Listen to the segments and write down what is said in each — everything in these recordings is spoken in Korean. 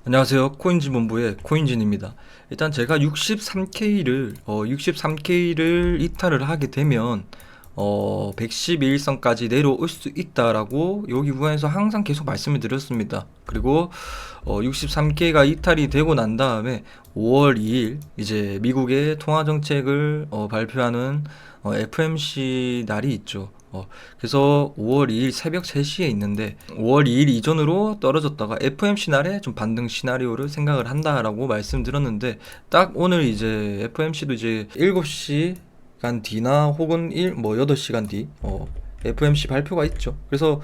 안녕하세요. 코인진본부의 코인진입니다. 일단 제가 63K를 이탈을 하게 되면 112일선까지 내려올 수 있다라고 여기 구간에서 항상 계속 말씀을 드렸습니다. 그리고 63K가 이탈이 되고 난 다음에 5월 2일 이제 미국의 통화 정책을 발표하는 FMC 날이 있죠. 그래서 5월 2일 새벽 3시에 있는데 5월 2일 이전으로 떨어졌다가 FMC 날에 좀 반등 시나리오를 생각을 한다라고 말씀드렸는데, 딱 오늘 이제 FMC도 이제 7시간 뒤나 혹은 8시간 뒤 FMC 발표가 있죠. 그래서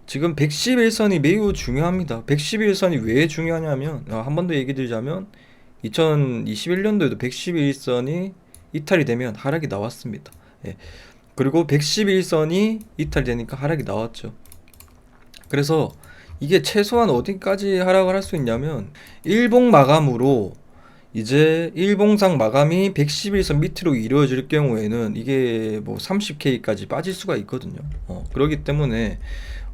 지금 111선이 매우 중요합니다. 111선이 왜 중요하냐면, 한 번 더 얘기 드리자면 2021년도에도 111선이 이탈이 되면 하락이 나왔습니다. 예. 그리고 111선이 이탈되니까 하락이 나왔죠. 그래서 이게 최소한 어디까지 하락을 할 수 있냐면, 일봉 마감으로 이제 일봉상 마감이 111선 밑으로 이루어질 경우에는 이게 뭐 30K까지 빠질 수가 있거든요. 그렇기 때문에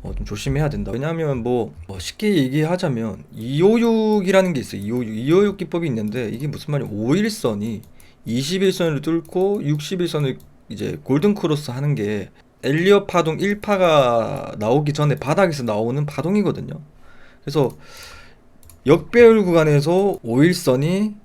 좀 조심해야 된다. 왜냐하면 뭐 쉽게 얘기하자면 256이라는 게 있어요. 256 기법이 있는데, 이게 무슨 말이에요? 5일선이 21선을 뚫고 61선을 이제 골든 크로스 하는 게 엘리엇 파동 1파가 나오기 전에 바닥에서 나오는 파동이거든요. 그래서 역배열 구간에서 5일선이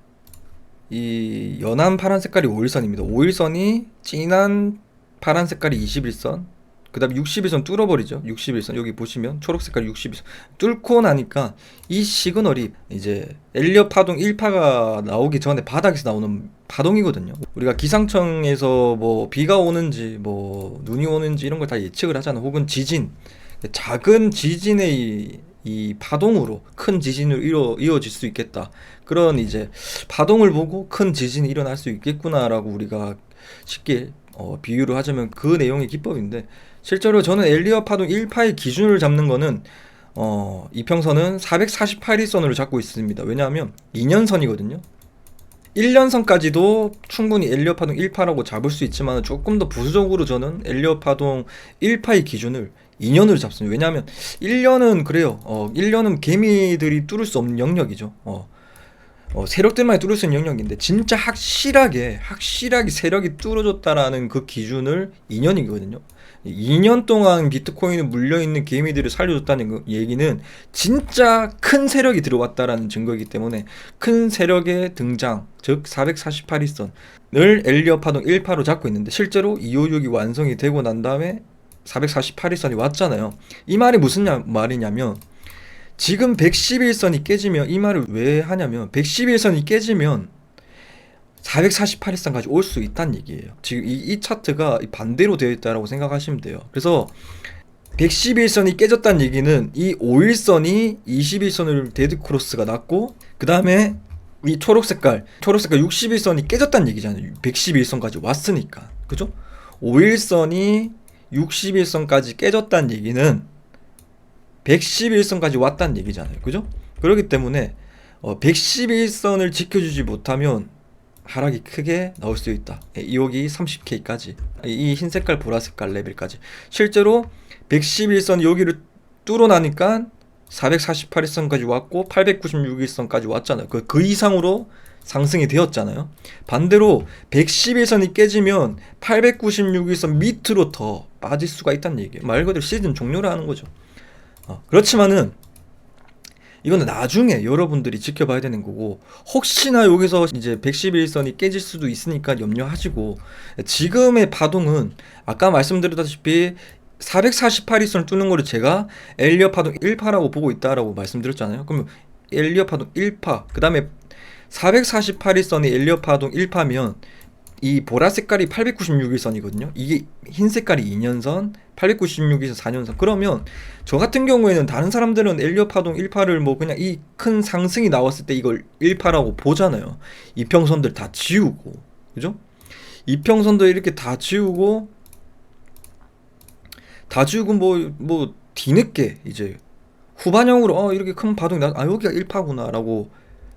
이 연한 파란 색깔이 5일선입니다. 5일선이 진한 파란 색깔이 21선, 그 다음에 61선 뚫어버리죠. 61선 여기 보시면 초록 색깔 61선 뚫고 나니까 이 시그널이 이제 엘리엇 파동 1파가 나오기 전에 바닥에서 나오는 파동이거든요. 우리가 기상청에서 뭐 비가 오는지 뭐 눈이 오는지 이런 걸 다 예측을 하잖아. 혹은 지진, 작은 지진의 이 파동으로 큰 지진으로 이어질 수 있겠다, 그런 이제 파동을 보고 큰 지진이 일어날 수 있겠구나라고 우리가 쉽게 비유를 하자면 그 내용의 기법인데, 실제로 저는 엘리엇 파동 1파의 기준을 잡는 거는 이평선은 448일선으로 잡고 있습니다. 왜냐하면 2년선이거든요. 1년선까지도 충분히 엘리엇 파동 1파라고 잡을 수 있지만, 조금 더 부수적으로 저는 엘리엇 파동 1파의 기준을 2년으로 잡습니다. 왜냐하면 1년은 그래요. 1년은 개미들이 뚫을 수 없는 영역이죠. 세력들만이 뚫을 수 있는 영역인데, 진짜 확실하게 세력이 뚫어졌다라는 그 기준을 2년이거든요. 2년 동안 비트코인에 물려있는 개미들을 살려줬다는 그 얘기는 진짜 큰 세력이 들어왔다라는 증거이기 때문에, 큰 세력의 등장, 즉 448일선을 엘리엇 파동 1파로 잡고 있는데, 실제로 256이 완성이 되고 난 다음에 448일선이 왔잖아요. 이 말이 무슨 말이냐면, 지금 111선이 깨지면, 이 말을 왜 하냐면 111선이 깨지면 448일선까지 올 수 있다는 얘기예요. 지금 이 차트가 반대로 되어 있다라고 생각하시면 돼요. 그래서 111선이 깨졌다는 얘기는 이 5일선이 21선을 데드크로스가 났고, 그 다음에 이 초록색깔 61선이 깨졌다는 얘기잖아요. 111선까지 왔으니까. 그죠? 5일선이 61선까지 깨졌다는 얘기는 111선까지 왔다는 얘기잖아요. 그죠? 그렇기 때문에 111선을 지켜주지 못하면 하락이 크게 나올 수 있다. 여기 30K까지, 이 흰색깔 보라색깔 레벨까지. 실제로 111선 여기를 뚫어나니까 448일선까지 왔고 896일선까지 왔잖아요. 그 이상으로 상승이 되었잖아요. 반대로 111선이 깨지면 896일선 밑으로 더 빠질 수가 있다는 얘기예요. 말 그대로 시즌 종료를 하는 거죠. 그렇지만은 이거는 나중에 여러분들이 지켜봐야 되는 거고, 혹시나 여기서 이제 111선이 깨질 수도 있으니까 염려하시고, 지금의 파동은 아까 말씀드렸다시피 448일선을 뚫는 거를 제가 엘리엇 파동 1파라고 보고 있다라고 말씀드렸잖아요. 그러면 엘리엇 파동 1파, 그 다음에 448일선이 엘리엇 파동 1파면 이 보라색깔이 896일선이거든요. 이게 흰색깔이 2년선, 896일선 4년선. 그러면 저 같은 경우에는, 다른 사람들은 엘리엇 파동 1파를 뭐 그냥 이 큰 상승이 나왔을 때 이걸 1파라고 보잖아요. 이평선들 다 지우고, 그죠? 이평선들 이렇게 다 지우고 뭐 뒤늦게 이제 후반형으로 이렇게 큰 파동이 여기가 1파구나 라고,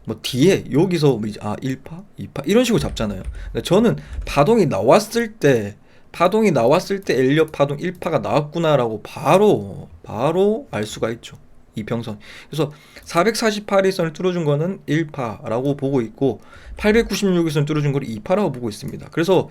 뭐 뒤에 여기서 뭐 이제 1파, 2파 이런 식으로 잡잖아요. 근데 저는 파동이 나왔을 때 엘리엇 파동 1파가 나왔구나라고 바로 알 수가 있죠. 이평선. 그래서 448일선을 뚫어준 거는 1파라고 보고 있고 896일선 뚫어준 걸 2파라고 보고 있습니다. 그래서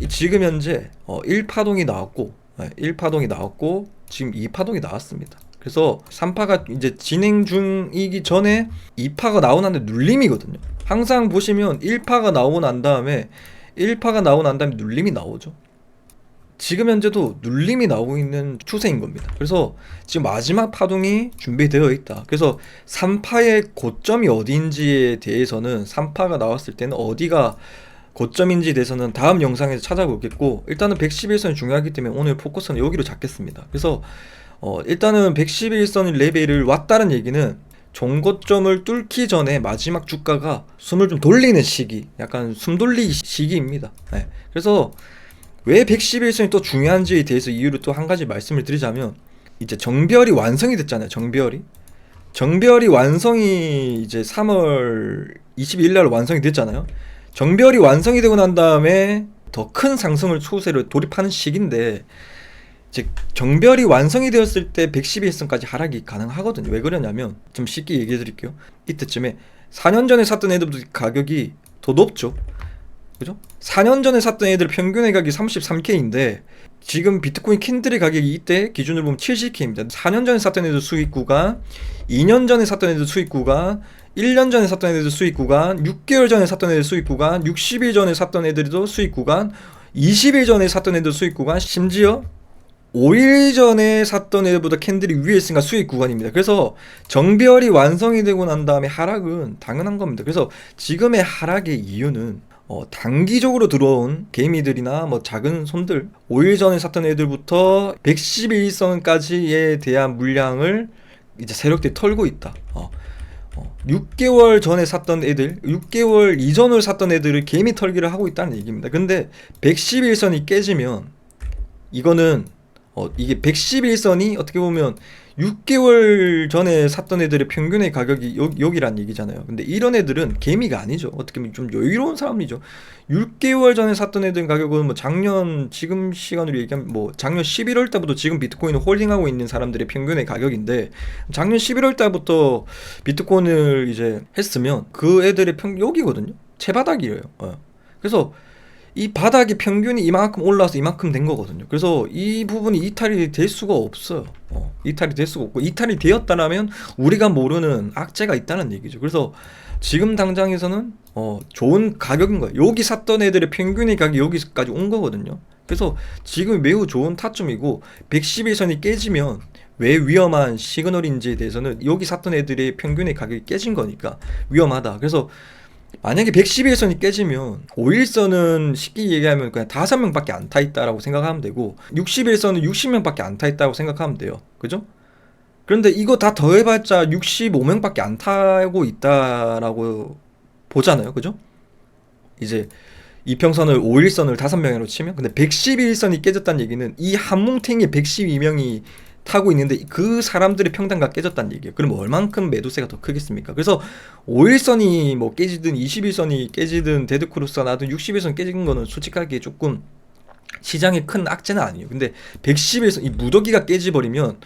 지금 현재 1파동이 나왔고 1파동이 나왔고 지금 2파동이 나왔습니다. 그래서 3파가 이제 진행 중이기 전에 2파가 나오고 난 다음에 눌림이거든요. 항상 보시면 1파가 나오고 난 다음에 눌림이 나오죠. 지금 현재도 눌림이 나오고 있는 추세인 겁니다. 그래서 지금 마지막 파동이 준비되어 있다. 그래서 3파의 고점이 어디인지에 대해서는 3파가 나왔을 때는 어디가 고점인지에 대해서는 다음 영상에서 찾아보겠고, 일단은 111선이 중요하기 때문에 오늘 포커스는 여기로 잡겠습니다. 그래서 일단은 111선 레벨을 왔다는 얘기는 종고점을 뚫기 전에 마지막 주가가 숨을 좀 돌리는 시기, 약간 숨 돌리기 시기입니다. 네. 그래서 왜 111선이 또 중요한지에 대해서 이유를 또 한 가지 말씀을 드리자면, 이제 정별이 완성이 됐잖아요. 정별이 완성이 이제 3월 22일 날 완성이 됐잖아요. 정별이 완성이 되고 난 다음에 더 큰 상승을 추세를 돌입하는 시기인데, 즉 정별이 완성이 되었을 때 111선까지 하락이 가능하거든요. 왜 그러냐면, 좀 쉽게 얘기해 드릴게요. 이때쯤에 4년 전에 샀던 애들도 가격이 더 높죠. 그죠? 4년 전에 샀던 애들 평균의 가격이 33K인데 지금 비트코인 캔들의 가격이 이때 기준으로 보면 70K입니다. 4년 전에 샀던 애들 수익 구간, 2년 전에 샀던 애들 수익 구간, 1년 전에 샀던 애들 수익 구간, 6개월 전에 샀던 애들 수익 구간, 60일 전에 샀던 애들도 수익 구간, 20일 전에 샀던 애들 수익 구간, 심지어 5일 전에 샀던 애들보다 캔들이 위에 있으니까 수익 구간입니다. 그래서 정별이 완성이 되고 난 다음에 하락은 당연한 겁니다. 그래서 지금의 하락의 이유는 단기적으로 들어온 개미들이나 뭐 작은 손들, 5일 전에 샀던 애들부터 111선까지에 대한 물량을 이제 세력들이 털고 있다. 6개월 전에 샀던 애들, 6개월 이전으로 샀던 애들을 개미 털기를 하고 있다는 얘기입니다. 근데 111선이 깨지면 이거는 이게 111선이 어떻게 보면 6개월 전에 샀던 애들의 평균의 가격이 여기란 얘기잖아요. 근데 이런 애들은 개미가 아니죠. 어떻게 보면 좀 여유로운 사람이죠. 6개월 전에 샀던 애들 가격은 뭐 작년, 지금 시간으로 얘기하면 뭐 작년 11월 달부터 지금 비트코인을 홀딩하고 있는 사람들의 평균의 가격인데, 작년 11월 달부터 비트코인을 이제 했으면 그 애들의 여기거든요. 채바닥이에요. 그래서 이 바닥이 평균이 이만큼 올라와서 이만큼 된 거거든요. 그래서 이 부분이 이탈이 될 수가 없어요. 이탈이 될 수가 없고, 이탈이 되었다라면 우리가 모르는 악재가 있다는 얘기죠. 그래서 지금 당장에서는 좋은 가격인 거예요. 여기 샀던 애들의 평균의 가격이 여기까지 온 거거든요. 그래서 지금 매우 좋은 타점이고, 111선이 깨지면 왜 위험한 시그널인지에 대해서는 여기 샀던 애들의 평균의 가격이 깨진 거니까 위험하다. 그래서 만약에 111선이 깨지면 5일선은 쉽게 얘기하면 그냥 5명밖에 안 타 있다라고 생각하면 되고, 60일선은 60명밖에 안 타 있다고 생각하면 돼요. 그죠? 그런데 이거 다 더해봤자 65명밖에 안 타고 있다라고 보잖아요. 그죠? 이제 이평선을 5일선을 5명으로 치면, 근데 111선이 깨졌다는 얘기는 이 한 뭉탱이에 112명이 타고 있는데 그 사람들의 평단가 깨졌다는 얘기예요. 그럼 얼만큼 매도세가 더 크겠습니까? 그래서 5일선이 뭐 깨지든 21선이 깨지든 데드크로스가 나든 60일선 깨진 거는 솔직하게 조금 시장에 큰 악재는 아니에요. 근데 111선, 이 무더기가 깨지버리면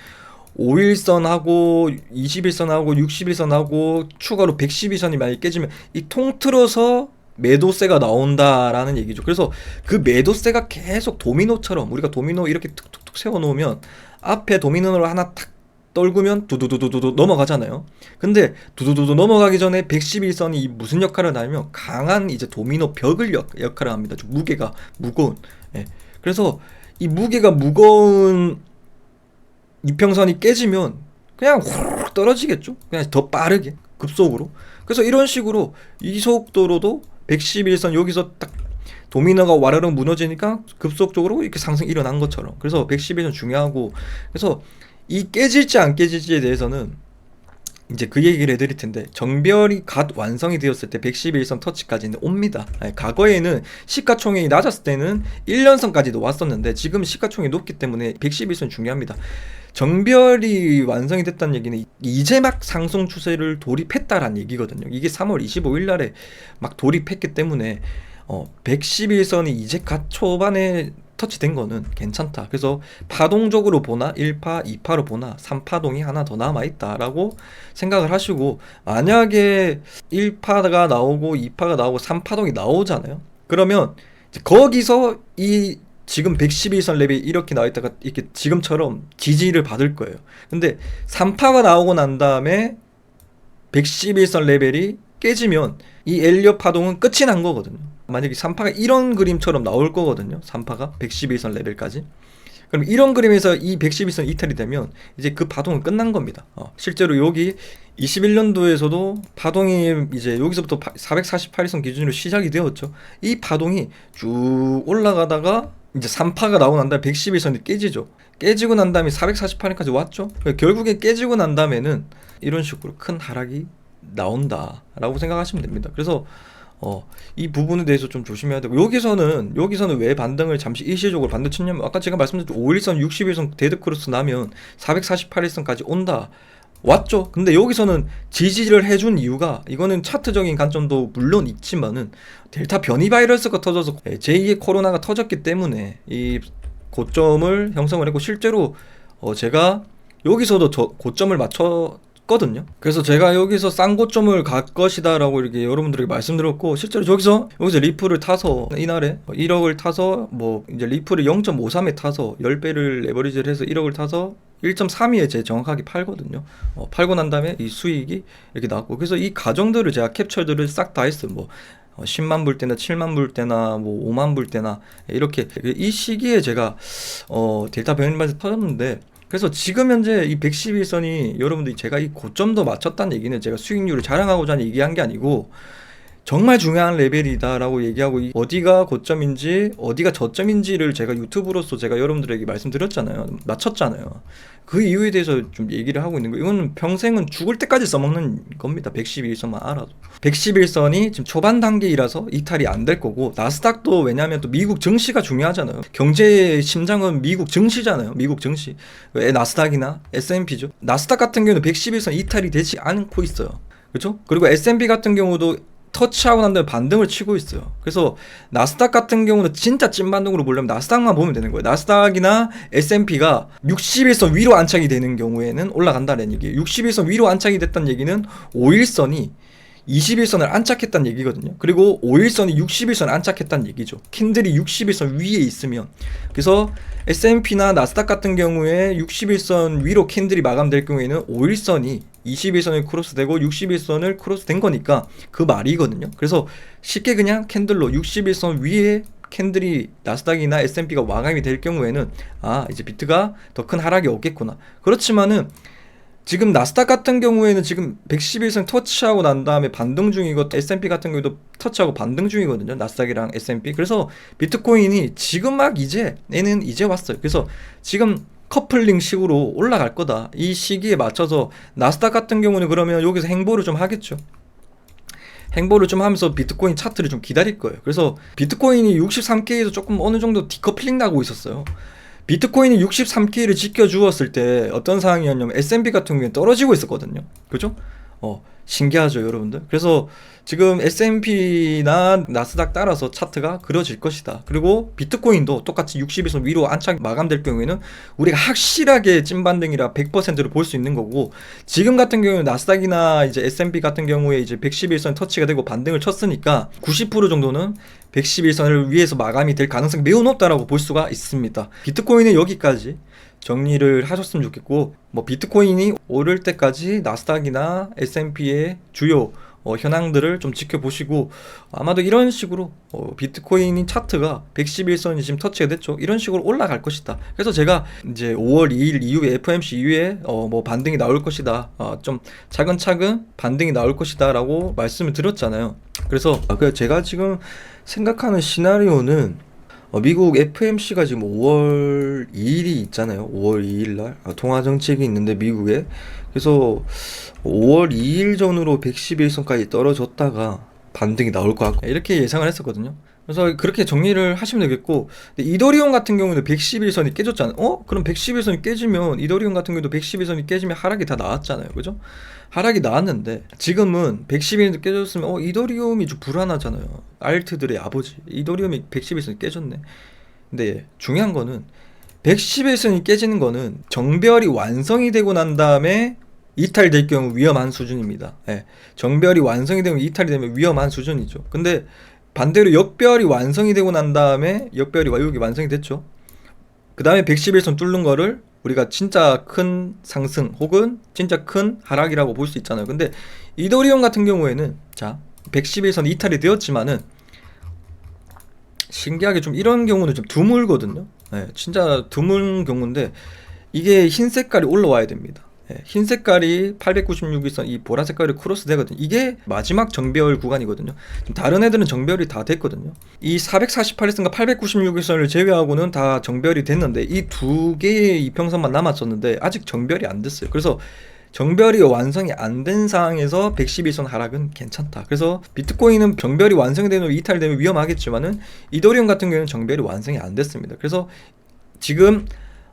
5일선하고 21선하고 60일선하고 추가로 112선이 만약에 깨지면 이 통틀어서 매도세가 나온다라는 얘기죠. 그래서 그 매도세가 계속 도미노처럼, 우리가 도미노 이렇게 툭툭툭 세워놓으면 앞에 도미노를 하나 탁 떨구면 두두두두두 넘어가잖아요. 근데 두두두두 넘어가기 전에 111선이 무슨 역할을 하냐면 강한 이제 도미노 벽을 역할을 합니다. 좀 무게가 무거운. 예. 그래서 이 무게가 무거운 이평선이 깨지면 그냥 후루룩 떨어지겠죠. 그냥 더 빠르게 급속으로. 그래서 이런 식으로 이 속도로도 111선 여기서 딱 도미노가 와르르 무너지니까 급속적으로 이렇게 상승이 일어난 것처럼. 그래서 111선 중요하고, 그래서 이 깨질지 안 깨질지에 대해서는 이제 그 얘기를 해드릴 텐데, 정별이 갓 완성이 되었을 때 111선 터치까지는 옵니다. 과거에는 시가총액이 낮았을 때는 1년선까지도 왔었는데 지금 시가총액이 높기 때문에 111선 중요합니다. 정별이 완성이 됐다는 얘기는 이제 막 상승 추세를 돌입했다라는 얘기거든요. 이게 3월 25일 날에 막 돌입했기 때문에 111선이 이제 갓 초반에 터치된 거는 괜찮다. 그래서 파동적으로 보나 1파, 2파로 보나 3파동이 하나 더 남아있다라고 생각을 하시고, 만약에 1파가 나오고 2파가 나오고 3파동이 나오잖아요. 그러면 이제 거기서 이 지금 111선 랩이 이렇게 나와있다가 이렇게 지금처럼 지지를 받을 거예요. 근데 3파가 나오고 난 다음에 111선 레벨이 깨지면 이 엘리엇 파동은 끝이 난 거거든요. 만약에 3파가 이런 그림처럼 나올 거거든요. 3파가 111선 레벨까지. 그럼 이런 그림에서 이 111선 이탈이 되면 이제 그 파동은 끝난 겁니다. 실제로 여기 21년도에서도 파동이 이제 여기서부터 448선 기준으로 시작이 되었죠. 이 파동이 쭉 올라가다가 이제 3파가 나오고 난 다음에 111선이 깨지죠. 깨지고 난 다음에 448선까지 왔죠. 결국에 깨지고 난 다음에는 이런 식으로 큰 하락이 나온다라고 생각하시면 됩니다. 그래서 이 부분에 대해서 좀 조심해야 되고, 여기서는 왜 반등을 잠시 일시적으로 반등 치냐면, 아까 제가 말씀드린 5일선, 60일선 데드크로스 나면 448일선까지 온다. 왔죠. 근데 여기서는 지지를 해준 이유가, 이거는 차트적인 관점도 물론 있지만은 델타 변이 바이러스가 터져서 제2의 코로나가 터졌기 때문에 이 고점을 형성을 했고, 실제로 제가 여기서도 고점을 맞췄거든요. 그래서 제가 여기서 싼 고점을 갈 것이다 라고 이렇게 여러분들에게 말씀드렸고, 실제로 여기서 리플을 타서 이날에 1억을 타서 뭐 이제 리플을 0.53에 타서 10배를 레버리지를 해서 1억을 타서 1.32에 제 정확하게 팔거든요. 팔고 난 다음에 이 수익이 이렇게 나왔고, 그래서 이 과정들을 제가 캡처들을 싹 다 했어요. 뭐 10만 불 때나 7만 불 때나 뭐 5만 불 때나 이렇게 이 시기에 제가 델타 변이바이러스 터졌는데, 그래서 지금 현재 이 111선이 여러분들이 제가 이 고점도 맞췄다는 얘기는 제가 수익률을 자랑하고자 얘기한 게 아니고, 정말 중요한 레벨이다라고 얘기하고, 어디가 고점인지 어디가 저점인지를 제가 유튜브로서 제가 여러분들에게 말씀드렸잖아요. 맞췄잖아요. 그 이유에 대해서 좀 얘기를 하고 있는 거예요. 이건 평생은 죽을 때까지 써먹는 겁니다. 111선만 알아도. 111선이 지금 초반 단계이라서 이탈이 안 될 거고, 나스닥도 왜냐하면 또 미국 증시가 중요하잖아요. 경제의 심장은 미국 증시잖아요. 미국 증시. 나스닥이나 S&P죠. 나스닥 같은 경우는 111선 이탈이 되지 않고 있어요. 그렇죠? 그리고 S&P 같은 경우도 터치하고 난 다음에 반등을 치고 있어요. 그래서 나스닥 같은 경우는 진짜 찐반등으로 보려면 나스닥만 보면 되는 거예요. 나스닥이나 S&P가 61선 위로 안착이 되는 경우에는 올라간다는 얘기예요. 61선 위로 안착이 됐다는 얘기는 5일선이 21선을 안착했다는 얘기거든요. 그리고 5일선이 61선 안착했다는 얘기죠. 캔들이 61선 위에 있으면. 그래서 S&P나 나스닥 같은 경우에 61선 위로 캔들이 마감될 경우에는 5일선이 21선을 크로스되고 61선을 크로스된 거니까 그 말이거든요. 그래서 쉽게 그냥 캔들로 61선 위에 캔들이 나스닥이나 S&P가 마감이 될 경우에는 이제 비트가 더 큰 하락이 오겠구나. 그렇지만은 지금 나스닥 같은 경우에는 지금 111선 터치하고 난 다음에 반등 중이고, S&P 같은 경우도 터치하고 반등 중이거든요. 나스닥이랑 S&P. 그래서 비트코인이 지금 막 이제 왔어요. 그래서 지금 커플링 식으로 올라갈 거다. 이 시기에 맞춰서 나스닥 같은 경우는 그러면 여기서 행보를 좀 하겠죠. 행보를 좀 하면서 비트코인 차트를 좀 기다릴 거예요. 그래서 비트코인이 63K에서 조금 어느 정도 디커플링 나고 있었어요. 비트코인이 63K를 지켜주었을 때 어떤 상황이었냐면 S&P 같은 경우에 떨어지고 있었거든요. 그죠? 신기하죠, 여러분들? 그래서 지금 S&P나 나스닥 따라서 차트가 그려질 것이다. 그리고 비트코인도 똑같이 60에서 위로 안착 마감될 경우에는 우리가 확실하게 찐반등이라 100%를 볼 수 있는 거고, 지금 같은 경우는 나스닥이나 이제 S&P 같은 경우에 이제 111선 터치가 되고 반등을 쳤으니까 90% 정도는 111선을 위해서 마감이 될 가능성이 매우 높다라고 볼 수가 있습니다. 비트코인은 여기까지 정리를 하셨으면 좋겠고, 뭐 비트코인이 오를 때까지 나스닥이나 S&P의 주요 현황들을 좀 지켜보시고, 아마도 이런 식으로 비트코인 차트가 111선이 지금 터치가 됐죠. 이런 식으로 올라갈 것이다. 그래서 제가 이제 5월 2일 이후에 FOMC 이후에 뭐 반등이 나올 것이다. 좀 차근차근 반등이 나올 것이다 라고 말씀을 드렸잖아요. 그래서 제가 지금 생각하는 시나리오는 미국 FMC가 지금 5월 2일이 있잖아요. 5월 2일날 통화정책이 있는데 미국에, 그래서 5월 2일 전으로 111선까지 떨어졌다가 반등이 나올 것 같고 이렇게 예상을 했었거든요. 그래서 그렇게 정리를 하시면 되겠고, 근데 이더리움 같은 경우는 111선이 깨졌잖아요. 그럼 111선이 깨지면 이더리움 같은 경우도 111선이 깨지면 하락이 다 나왔잖아요. 그죠? 하락이 나왔는데 지금은 111선이 깨졌으면 이더리움이 좀 불안하잖아요. 알트들의 아버지 이더리움이 111선이 깨졌네. 근데 중요한 거는 111선이 깨지는 거는 정별이 완성이 되고 난 다음에 이탈될 경우 위험한 수준입니다. 예. 정별이 완성이 되면 이탈이 되면 위험한 수준이죠. 근데 반대로 역별이 완성이 되고 난 다음에 역별이 여기 완성이 됐죠. 그 다음에 111선 뚫는 거를 우리가 진짜 큰 상승 혹은 진짜 큰 하락이라고 볼 수 있잖아요. 근데 이더리움 같은 경우에는 자 111선 이탈이 되었지만은 신기하게 좀 이런 경우는 좀 드물거든요. 예, 진짜 드문 경우인데 이게 흰 색깔이 올라와야 됩니다. 예, 흰 색깔이 896일선 이 보라 색깔이 크로스 되거든요. 이게 마지막 정별 구간이거든요. 다른 애들은 정별이 다 됐거든요. 이 448일선과 896일선을 제외하고는 다 정별이 됐는데 이 두 개의 이평선만 남았었는데 아직 정별이 안 됐어요. 그래서 정별이 완성이 안 된 상황에서 111선 하락은 괜찮다. 그래서 비트코인은 정별이 완성이 되면 이탈되면 위험하겠지만은 이더리움 같은 경우는 정별이 완성이 안 됐습니다. 그래서 지금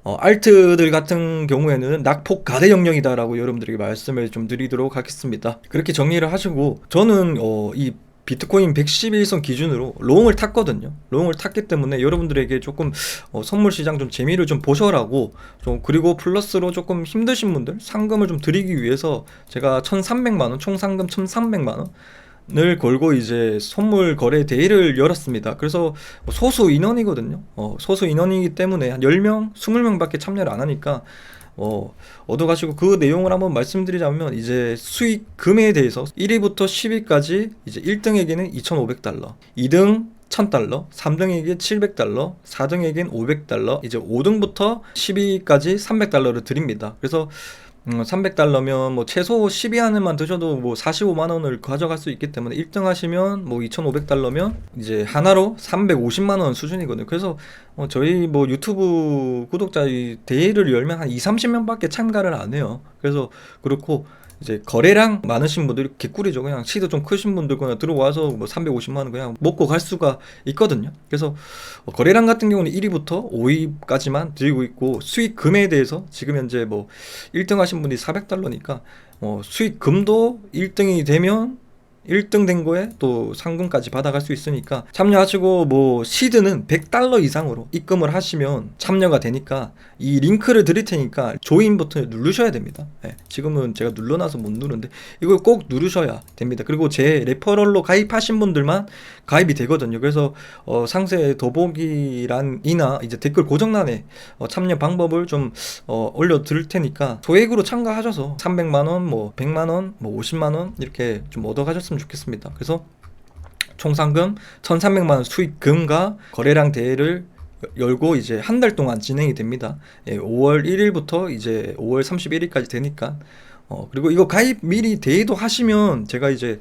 알트들 같은 경우에는 낙폭 가대 영역이다라고 여러분들에게 말씀을 좀 드리도록 하겠습니다. 그렇게 정리를 하시고 저는 이 비트코인 111선 기준으로 롱을 탔거든요. 롱을 탔기 때문에 여러분들에게 조금 선물 시장 좀 재미를 좀 보셔라고 좀 그리고 플러스로 조금 힘드신 분들 상금을 좀 드리기 위해서 제가 1,300만원 총 상금 1,300만원 을 걸고 이제 선물 거래 대회를 열었습니다. 그래서 소수 인원이거든요. 소수 인원이기 때문에 한 10명, 20명밖에 참여를 안 하니까 얻어가시고 그 내용을 한번 말씀드리자면 이제 수익금에 대해서 1위부터 10위까지 이제 1등에게는 2,500달러, 2등 1,000달러, 3등에게 700달러, 4등에겐 500달러, 이제 5등부터 10위까지 300달러를 드립니다. 그래서 300달러면 뭐 최소 12 안에만 드셔도 뭐 45만원을 가져갈 수 있기 때문에 1등 하시면 뭐 2,500달러면 이제 하나로 350만원 수준이거든요. 그래서 저희 뭐 유튜브 구독자 대회를 열면 한 2, 30명밖에 참가를 안 해요. 그래서 그렇고 이제 거래량 많으신 분들이 개꿀이죠. 그냥 시도 좀 크신 분들 그냥 들어와서 뭐 350만원 그냥 먹고 갈 수가 있거든요. 그래서 거래량 같은 경우는 1위부터 5위까지만 드리고 있고 수익금에 대해서 지금 현재 뭐 1등 하신 분이 400달러니까 수익금도 1등이 되면 1등 된 거에 또 상금까지 받아갈 수 있으니까 참여하시고 뭐 시드는 100달러 이상으로 입금을 하시면 참여가 되니까 이 링크를 드릴 테니까 조인 버튼을 누르셔야 됩니다. 지금은 제가 눌러놔서 못 누르는데 이걸 꼭 누르셔야 됩니다. 그리고 제 레퍼럴로 가입하신 분들만 가입이 되거든요. 그래서 상세 더보기란이나 이제 댓글 고정란에 참여 방법을 좀 올려드릴 테니까 소액으로 참가하셔서 300만원, 뭐 100만원, 뭐 50만원 이렇게 좀 얻어가셨으면 좋겠습니다. 그래서 총 상금 1,300만원 수익금과 거래량 대회를 열고 이제 한 달 동안 진행이 됩니다. 5월 1일부터 이제 5월 31일까지 되니까 그리고 이거 가입 미리 대회도 하시면 제가 이제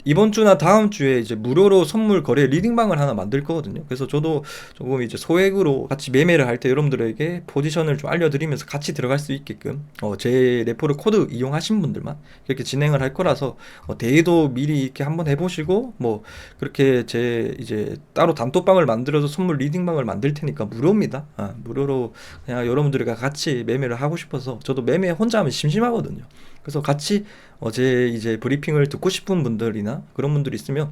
이번 주나 다음 주에 이제 무료로 선물 거래 리딩방을 하나 만들 거거든요. 그래서 저도 조금 이제 소액으로 같이 매매를 할 때 여러분들에게 포지션을 좀 알려드리면서 같이 들어갈 수 있게끔 제 레퍼럴 코드 이용하신 분들만 이렇게 진행을 할 거라서 대회도 미리 이렇게 한번 해보시고 뭐 그렇게 제 이제 따로 단톡방을 만들어서 선물 리딩방을 만들 테니까 무료입니다. 무료로 그냥 여러분들과 같이 매매를 하고 싶어서 저도 매매 혼자 하면 심심하거든요. 그래서 같이 제 이제 브리핑을 듣고 싶은 분들이나 그런 분들이 있으면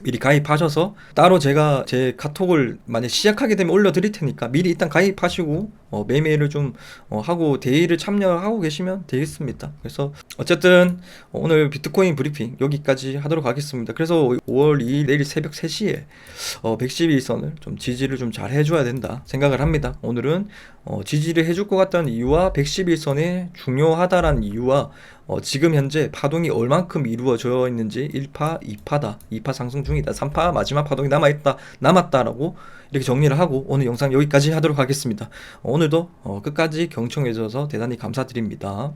미리 가입하셔서 따로 제가 제 카톡을 만약 시작하게 되면 올려드릴 테니까 미리 일단 가입하시고 매매를 좀 하고 대회를 참여하고 계시면 되겠습니다. 그래서 어쨌든 오늘 비트코인 브리핑 여기까지 하도록 하겠습니다. 그래서 5월 2일 내일 새벽 3시에 111선을 좀 지지를 좀 잘 해줘야 된다 생각을 합니다. 오늘은 지지를 해줄 것 같다는 이유와 111선이 중요하다라는 이유와 지금 현재 파동이 얼만큼 이루어져 있는지 1파, 2파다, 2파 상승 중이다, 3파 마지막 파동이 남았다라고 이렇게 정리를 하고 오늘 영상 여기까지 하도록 하겠습니다. 오늘도 끝까지 경청해 주셔서 대단히 감사드립니다.